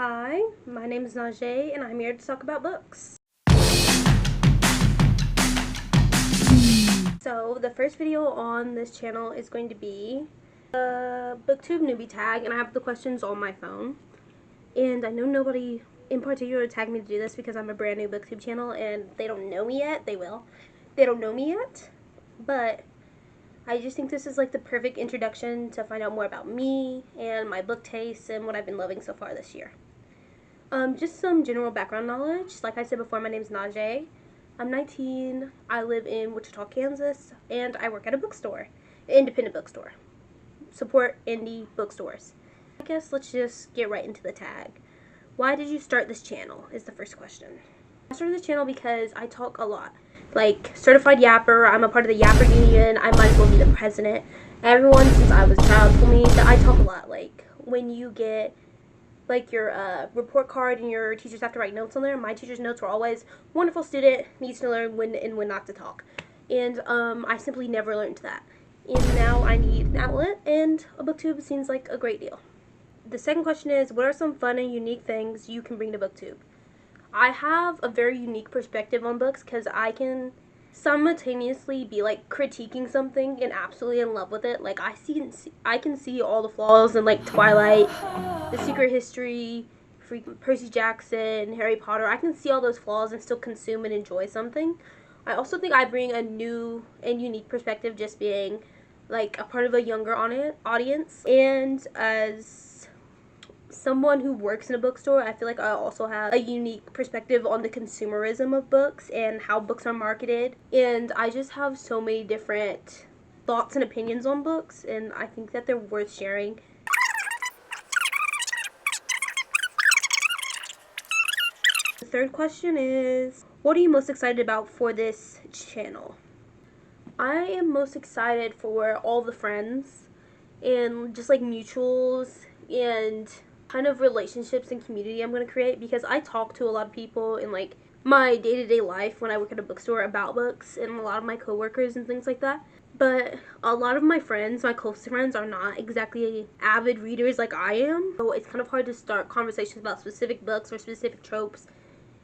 Hi, my name is Najee, and I'm here to talk about books. So, the first video on this channel is going to be the Booktube Newbie Tag, and I have the questions on my phone. And I know nobody in particular tagged me to do this because I'm a brand new Booktube channel, and they don't know me yet. They will. They don't know me yet, but I just think this is like the perfect introduction to find out more about me and my book tastes and what I've been loving so far this year. Just some general background knowledge. Like I said before, my name is Najee. I'm 19. I live in Wichita, Kansas, and I work at a bookstore, an independent bookstore. Support indie bookstores. I guess let's just get right into the tag. Why did you start this channel is the first question. I started this channel because I talk a lot. Like, certified yapper, I'm a part of the yapper union, I might as well be the president. Everyone since I was a child told me that I talk a lot. Like, when you get like your report card and your teachers have to write notes on there, my teacher's notes were always, wonderful student, needs to learn when and when not to talk. And I simply never learned that. And now I need an outlet, and a booktube seems like a great deal. The second question is, what are some fun and unique things you can bring to booktube? I have a very unique perspective on books because I can simultaneously be like critiquing something and absolutely in love with it. Like I can see all the flaws in like Twilight, The Secret History, Percy Jackson, Harry Potter. I can see all those flaws and still consume and enjoy something. I also think I bring a new and unique perspective just being like a part of a younger audience, and as someone who works in a bookstore, I feel like I also have a unique perspective on the consumerism of books and how books are marketed. And I just have so many different thoughts and opinions on books, and I think that they're worth sharing. The third question is, what are you most excited about for this channel? I am most excited for all the friends and just like mutuals and kind of relationships and community I'm going to create, because I talk to a lot of people in like my day-to-day life when I work at a bookstore about books, and a lot of my coworkers and things like that. But a lot of my friends, my close friends, are not exactly avid readers like I am, so it's kind of hard to start conversations about specific books or specific tropes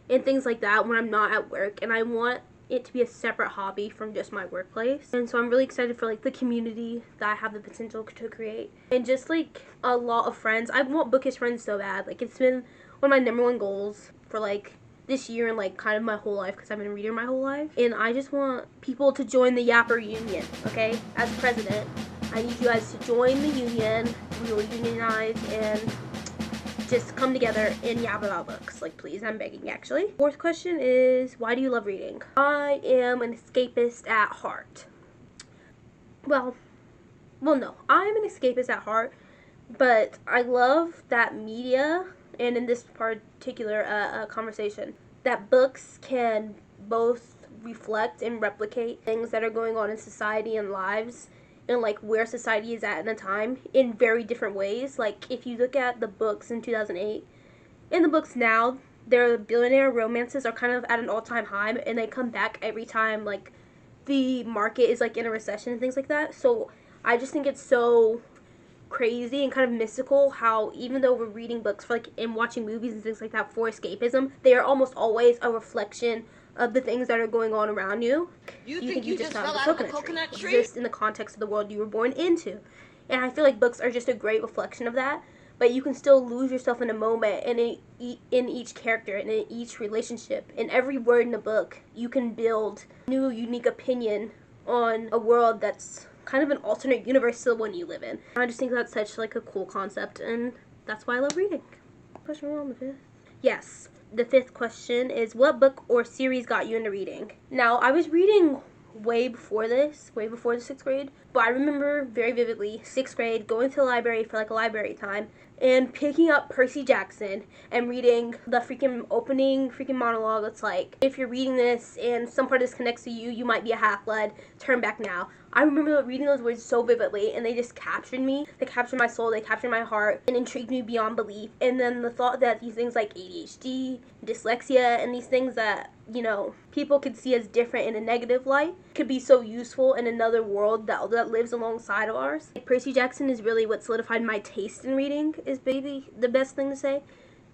and things like that when I'm not at work, and I want it to be a separate hobby from just my workplace. And so I'm really excited for like the community that I have the potential to create, and just like a lot of friends. I want bookish friends so bad. Like, it's been one of my number one goals for like this year and like kind of my whole life, because I've been reading my whole life, and I just want people to join the yapper union. Okay, as president, I need you guys to join the union. We will unionize and just come together and yap about books. Like, please, I'm begging, actually. Fourth question is, why do you love reading? I am an escapist at heart. Well, no, I'm an escapist at heart, but I love that media, and in this particular conversation, that books can both reflect and replicate things that are going on in society and lives, and like where society is at in a time, in very different ways. Like, if you look at the books in 2008 and the books now, their billionaire romances are kind of at an all-time high, and they come back every time like the market is like in a recession and things like that. So I just think it's so crazy and kind of mystical how, even though we're reading books for like and watching movies and things like that for escapism, they are almost always a reflection of the things that are going on around you. You think you just fell out of a coconut tree? Just in the context of the world you were born into. And I feel like books are just a great reflection of that, but you can still lose yourself in a moment, and in each character and in each relationship. In every word in a book, you can build new, unique opinion on a world that's kind of an alternate universe to the one you live in. I just think that's such like a cool concept, and that's why I love reading. Question on the fifth? Yes. The fifth question is, what book or series got you into reading? Now, I was reading way before the 6th grade, but I remember very vividly 6th grade going to the library for like a library time and picking up Percy Jackson and reading the opening monologue. It's like, if you're reading this and some part of this connects to you, you might be a half-blood, turn back now. I remember reading those words so vividly, and they just captured me. They captured my soul, they captured my heart, and intrigued me beyond belief. And then the thought that these things like ADHD, dyslexia, and these things that, you know, people could see as different in a negative light could be so useful in another world that lives alongside of ours. Like, Percy Jackson is really what solidified my taste in reading, is maybe the best thing to say,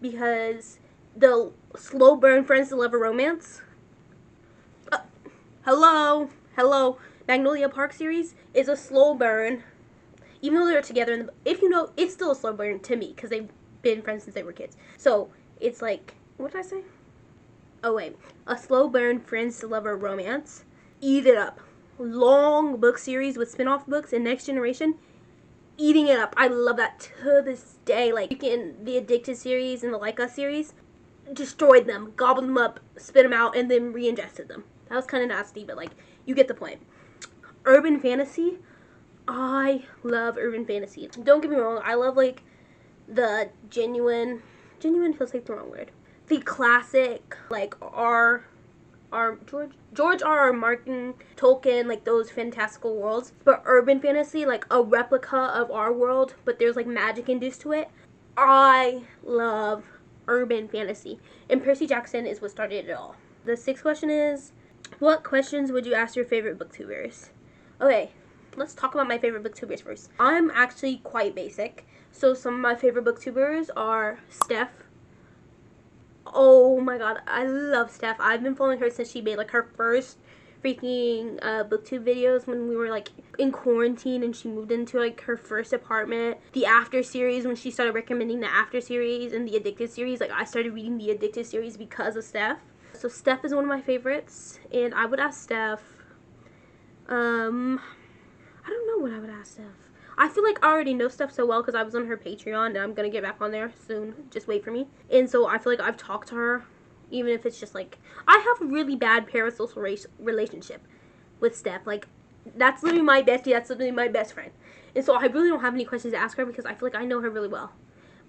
because the slow burn friends to lover romance. Hello, Magnolia Park series is a slow burn. Even though they're together, if you know, it's still a slow burn to me because they've been friends since they were kids. So it's like, what did I say? Oh wait, a slow burn friends to lover romance. Eat it up. Long book series with spin-off books and Next Generation. Eating it up. I love that to this day. Like, you can, the Addicted series and the Like Us series, destroyed them, gobbled them up, spit them out, and then re-ingested them. That was kind of nasty, but like, you get the point. Urban fantasy. I love urban fantasy. Don't get me wrong, I love like the genuine feels like the wrong word. The classic, like George R.R. Martin, Tolkien, like those fantastical worlds. But urban fantasy, like a replica of our world, but there's like magic induced to it. I love urban fantasy. And Percy Jackson is what started it all. The sixth question is, what questions would you ask your favorite booktubers? Okay, let's talk about my favorite booktubers first. I'm actually quite basic. So some of my favorite booktubers are Steph. Oh my god, I love Steph. I've been following her since she made like her first freaking booktube videos when we were like in quarantine and she moved into like her first apartment. The After series, when she started recommending the After series and the Addicted series, like I started reading the Addicted series because of Steph. So Steph is one of my favorites, and I would ask Steph, I don't know what I would ask Steph. I feel like I already know Steph so well because I was on her Patreon, and I'm going to get back on there soon. Just wait for me. And so I feel like I've talked to her, even if it's just like, I have a really bad parasocial relationship with Steph. Like, that's literally my bestie. That's literally my best friend. And so I really don't have any questions to ask her because I feel like I know her really well.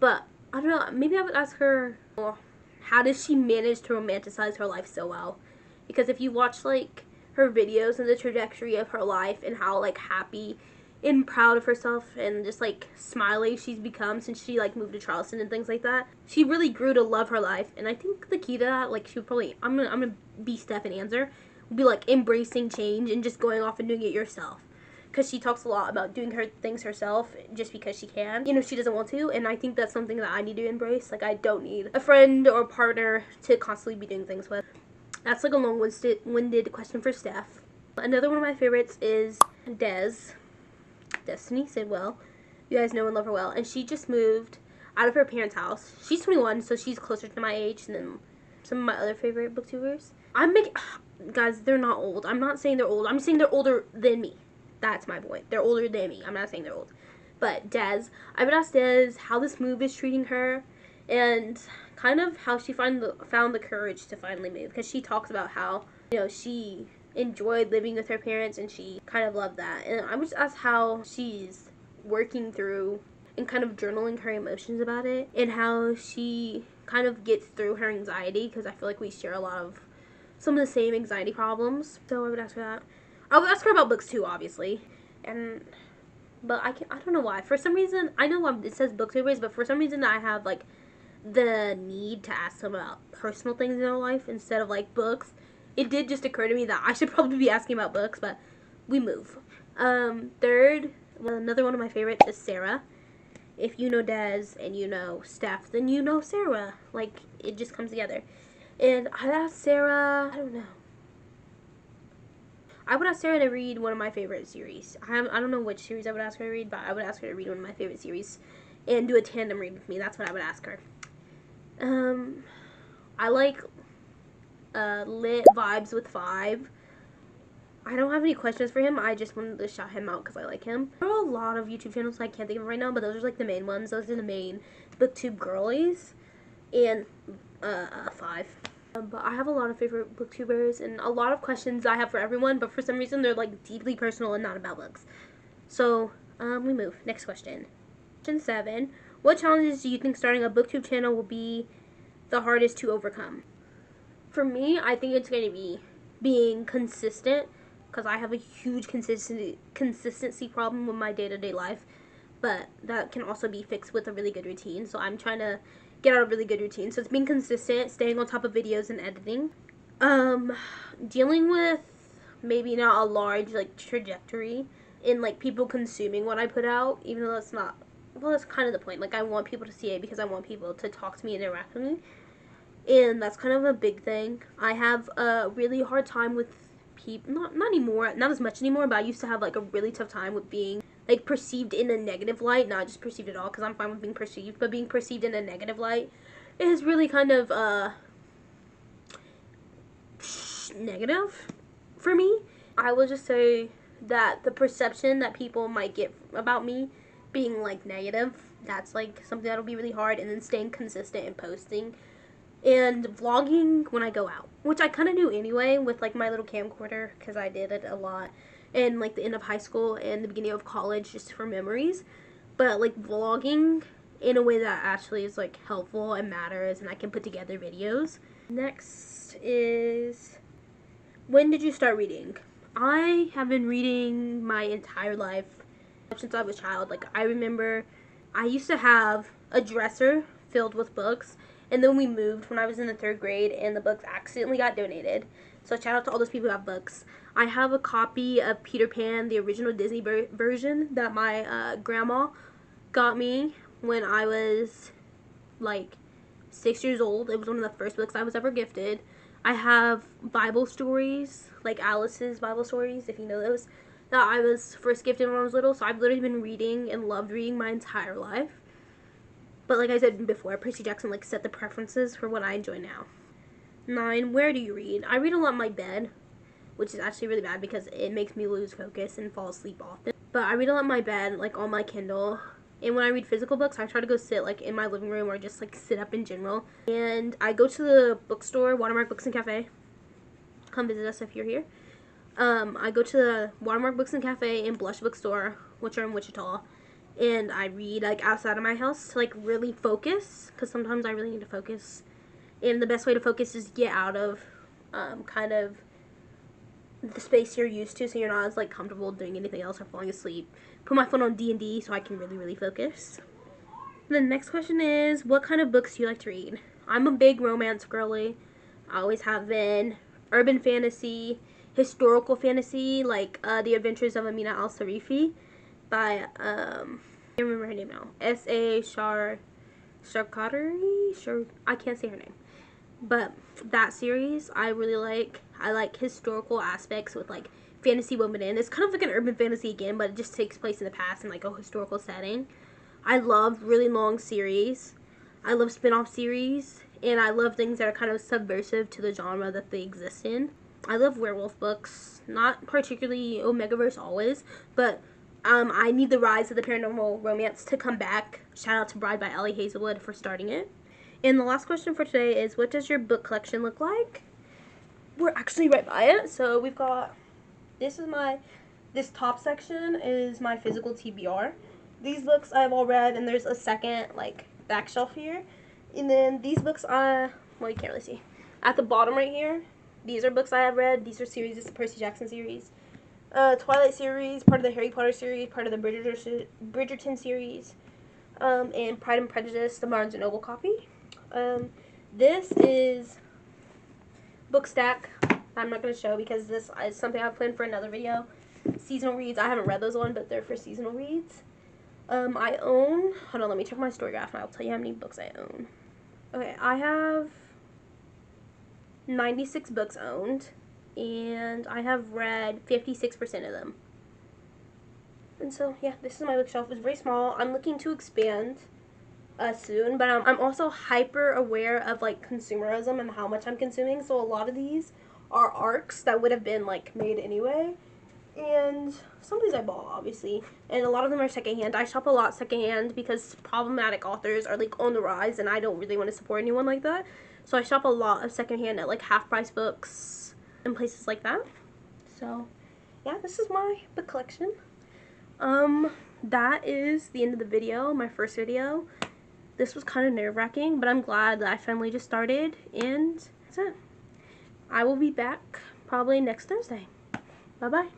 But, I don't know, maybe I would ask her, well, how does she manage to romanticize her life so well? Because if you watch, like, her videos and the trajectory of her life and how, like, happy and proud of herself and just, like, smiley she's become since she, like, moved to Charleston and things like that, she really grew to love her life. And I think the key to that, like, she would probably, I'm gonna be Steph and answer, would be, like, embracing change and just going off and doing it yourself. Because she talks a lot about doing her things herself just because she can. You know, she doesn't want to, and I think that's something that I need to embrace. Like, I don't need a friend or partner to constantly be doing things with. That's like a long-winded question for Steph. Another one of my favorites is Destiny Sidwell. You guys know and love her well. And she just moved out of her parents' house. She's 21, so she's closer to my age than some of my other favorite booktubers. Guys, they're not old. I'm not saying they're old. I'm saying they're older than me. That's my point. They're older than me. I'm not saying they're old. But Des, I would ask Des how this move is treating her and kind of how she found the courage to finally move. Because she talks about how, you know, she enjoyed living with her parents and she kind of loved that. And I would just ask how she's working through and kind of journaling her emotions about it and how she kind of gets through her anxiety, because I feel like we share a lot of some of the same anxiety problems. So I would ask her that. I would ask her about books too, obviously. But I don't know why. For some reason, I know it says booktubers, but for some reason I have like the need to ask them about personal things in their life instead of like books. It did just occur to me that I should probably be asking about books, but we move. Third, another one of my favorites is Sarah. If you know Des and you know Steph, then you know Sarah. Like, it just comes together. And I'd ask Sarah, I don't know. I would ask Sarah to read one of my favorite series. I don't know which series I would ask her to read, but I would ask her to read one of my favorite series and do a tandem read with me. That's what I would ask her. I like Lit Vibes with 5. I don't have any questions for him. I just wanted to shout him out because I like him. There are a lot of YouTube channels I can't think of right now, but those are like the main ones. Those are the main booktube girlies. And 5. But I have a lot of favorite booktubers and a lot of questions I have for everyone, but for some reason they're like deeply personal and not about books. So, we move. Next question. Question 7. What challenges do you think starting a booktube channel will be the hardest to overcome? For me, I think it's going to be being consistent, because I have a huge consistency problem with my day-to-day life, but that can also be fixed with a really good routine. So I'm trying to get out a really good routine. So it's being consistent, staying on top of videos and editing. Dealing with maybe not a large like trajectory in like people consuming what I put out, even though that's not well, that's kind of the point. Like, I want people to see it because I want people to talk to me and interact with me. And that's kind of a big thing. I have a really hard time with people, not anymore, not as much anymore, but I used to have, like, a really tough time with being, like, perceived in a negative light. Not just perceived at all, because I'm fine with being perceived, but being perceived in a negative light is really kind of, negative for me. I will just say that the perception that people might get about me being, like, negative, that's, like, something that'll be really hard. And then staying consistent and posting and vlogging when I go out, which I kind of do anyway with, like, my little camcorder, because I did it a lot in, like, the end of high school and the beginning of college just for memories. But, like, vlogging in a way that actually is, like, helpful and matters, and I can put together videos. Next is, when did you start reading? I have been reading my entire life since I was a child. Like, I remember I used to have a dresser filled with books, and then we moved when I was in the 3rd grade, and the books accidentally got donated. So shout out to all those people who have books. I have a copy of Peter Pan, the original Disney version, that my grandma got me when I was, like, 6 years old. It was one of the first books I was ever gifted. I have Bible stories, like Alice's Bible stories, if you know those, that I was first gifted when I was little. So I've literally been reading and loved reading my entire life. But like I said before, Percy Jackson, like, set the preferences for what I enjoy now. 9, where do you read? I read a lot in my bed, which is actually really bad because it makes me lose focus and fall asleep often. But I read a lot in my bed, like, on my Kindle. And when I read physical books, I try to go sit, like, in my living room or just, like, sit up in general. And I go to the bookstore, Watermark Books and Cafe. Come visit us if you're here. I go to the Watermark Books and Cafe and Blush Bookstore, which are in Wichita. And I read, like, outside of my house to, like, really focus, because sometimes I really need to focus. And the best way to focus is get out of kind of the space you're used to, so you're not as, like, comfortable doing anything else or falling asleep. Put my phone on D&D so I can really, really focus. The next question is, what kind of books do you like to read? I'm a big romance girly. I always have been. Urban fantasy, historical fantasy, like The Adventures of Amina al-Sarifi by, I can't remember her name now. S.A. Sharkari? I can't say her name. But that series I really like. I like historical aspects with, like, fantasy woven in. It's kind of like an urban fantasy again, but it just takes place in the past in, like, a historical setting. I love really long series. I love spin-off series. And I love things that are kind of subversive to the genre that they exist in. I love werewolf books. Not particularly Omegaverse always, but I need the rise of the paranormal romance to come back. Shout out to Bride by Ellie Hazelwood for starting it. And the last question for today is, what does your book collection look like? We're actually right by it. So we've got, this top section is my physical TBR. These books I've all read, and there's a second, like, back shelf here. And then these books, well, you can't really see. At the bottom right here, these are books I have read. These are series. This is the Percy Jackson series. Twilight series, part of the Harry Potter series, part of the Bridgerton series, and Pride and Prejudice, the Barnes & Noble copy. This is book stack. I'm not going to show because this is something I've planned for another video. Seasonal reads. I haven't read those on, but they're for seasonal reads. I own, hold on, let me check my story graph and I'll tell you how many books I own. Okay, I have 96 books owned, and I have read 56% of them. And so, yeah, this is my bookshelf. It's very small. I'm looking to expand soon, but I'm also hyper aware of, like, consumerism and how much I'm consuming. So a lot of these are arcs that would have been, like, made anyway. And some of these I bought, obviously. And a lot of them are secondhand. I shop a lot secondhand because problematic authors are, like, on the rise, and I don't really want to support anyone like that. So I shop a lot of secondhand at, like, half-price books and places like that. So, yeah, this is my book collection. That is the end of the video, my first video. This was kind of nerve-wracking, but I'm glad that I finally just started, and that's it. I will be back probably next Thursday. Bye-bye.